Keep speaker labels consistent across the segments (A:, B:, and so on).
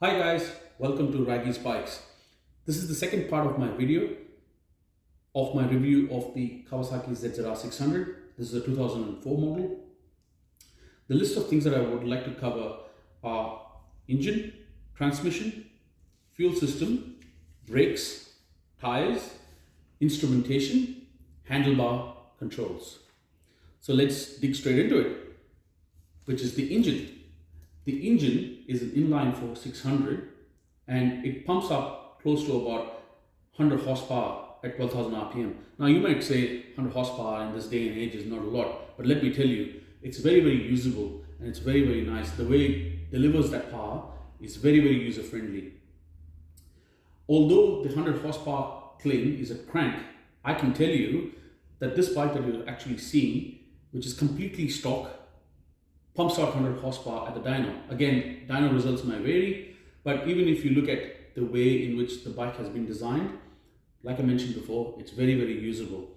A: Hi guys, welcome to Raggy's Bikes. This is the second part of my video of my review of the Kawasaki ZZR600. This is a 2004 model. The list of things that I would like to cover are engine, transmission, fuel system, brakes, tires, instrumentation, handlebar, controls. So let's dig straight into it, which is the engine. The engine is an inline-4 600 and it pumps up close to about 100 horsepower at 12,000 RPM. Now you might say 100 horsepower in this day and age is not a lot, but let me tell you, it's very, very usable and it's very, very nice. The way it delivers that power is very, very user-friendly. Although the 100 horsepower claim is a crank, I can tell you that this bike that you're actually seeing, which is completely stock, pumps out 100 horsepower at the dyno. Again, dyno results may vary, but even if you look at the way in which the bike has been designed, like I mentioned before, it's very, very usable.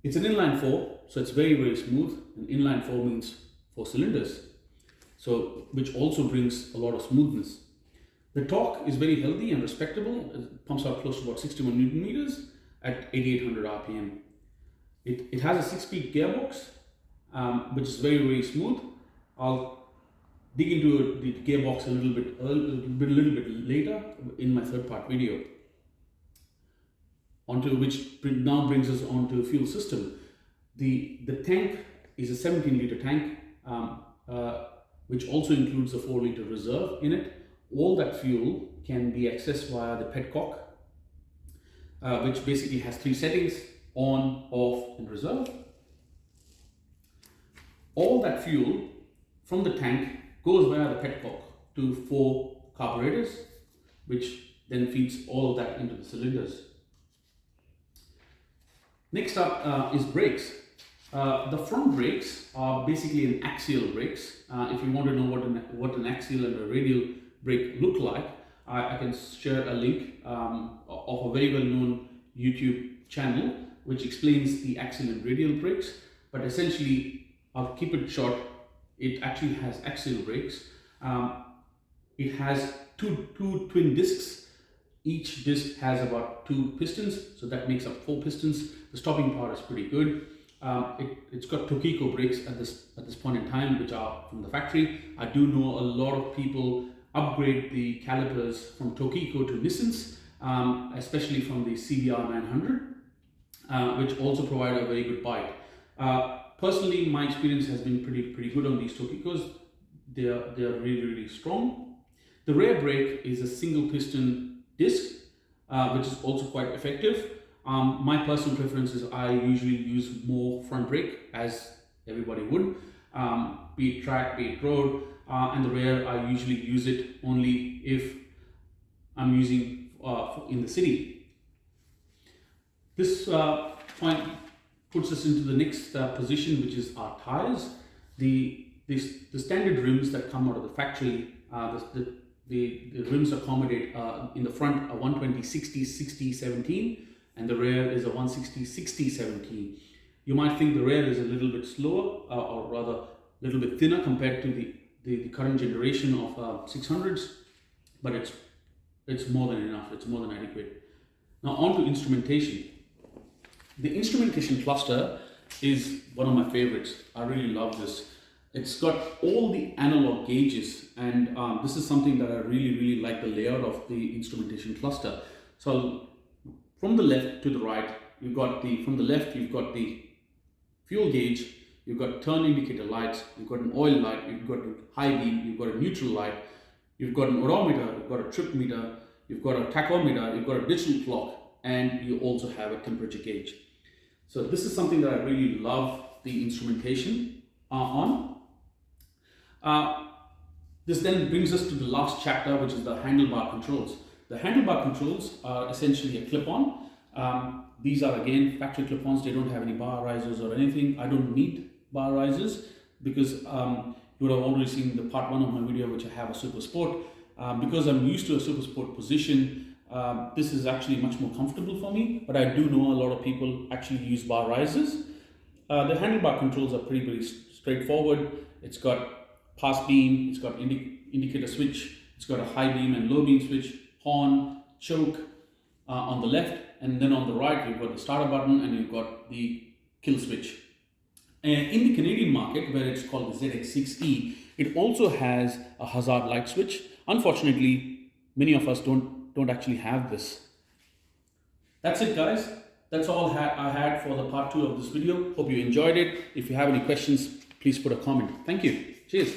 A: It's an inline-4, so it's very, very smooth. And inline-4 means 4 cylinders, so which also brings a lot of smoothness. The torque is very healthy and respectable. It pumps out close to about 61 Newton meters at 8800 RPM. It has a 6-speed gearbox, which is very, very smooth. I'll dig into the gearbox a little bit later in my third part video. Which now brings us on to the fuel system. The tank is a 17-liter tank, which also includes a 4-liter reserve in it. All that fuel can be accessed via the petcock, which basically has 3 settings: on, off, and reserve. All that fuel from the tank goes via the petcock to 4 carburetors, which then feeds all of that into the cylinders. Next up is brakes. The front brakes are basically an axial brakes. If you want to know what an axial and a radial brake look like, I can share a link of a very well-known YouTube channel which explains the axial and radial brakes. But essentially, I'll keep it short. It actually has axial brakes. It has two twin discs. Each disc has about 2 pistons, so that makes up 4 pistons. The stopping power is pretty good. It's got Tokiko brakes at this point in time, which are from the factory. I do know a lot of people upgrade the calipers from Tokiko to Nissans, especially from the CBR 900, which also provide a very good bite. Personally, my experience has been pretty good on these Tokikos. They are really, really strong. The rear brake is a single piston disc, which is also quite effective. My personal preference is I usually use more front brake, as everybody would, be it track, be it road, and the rear I usually use it only if I'm using in the city. This point puts us into the next position, which is our tires. The standard rims that come out of the factory, the rims accommodate in the front a 120/60/60/17, and the rear is a 160/60/17. You might think the rear is a little bit slower, or rather a little bit thinner compared to the current generation of 600s, but it's more than enough. It's more than adequate. Now on to instrumentation. The instrumentation cluster is one of my favorites. I really love this. It's got all the analog gauges, and this is something that I really, really like the layout of the instrumentation cluster. So from the left to the right, from the left you've got the fuel gauge, you've got turn indicator lights, you've got an oil light, you've got a high beam, you've got a neutral light, you've got an odometer, you've got a trip meter, you've got a tachometer, you've got a digital clock, and you also have a temperature gauge. So this is something that I really love the instrumentation on. This then brings us to the last chapter, which is the handlebar controls. The handlebar controls are essentially a clip-on. These are again factory clip-ons. They don't have any bar risers or anything. I don't need bar risers because you would have already seen the part 1 of my video, which I have a Super Sport. Because I'm used to a Super Sport position, this is actually much more comfortable for me, but I do know a lot of people actually use bar risers. The handlebar controls are pretty straightforward. It's got pass beam, it's got indicator switch, It's got a high beam and low beam switch, horn, choke on the left, and then on the right you've got the starter button and you've got the kill switch. And in the Canadian market, where it's called the ZX6E, it also has a hazard light switch. Unfortunately, many of us don't actually have this. That's it, guys. That's all I had for the part 2 of this video. Hope you enjoyed it. If you have any questions, please put a comment. Thank you. Cheers.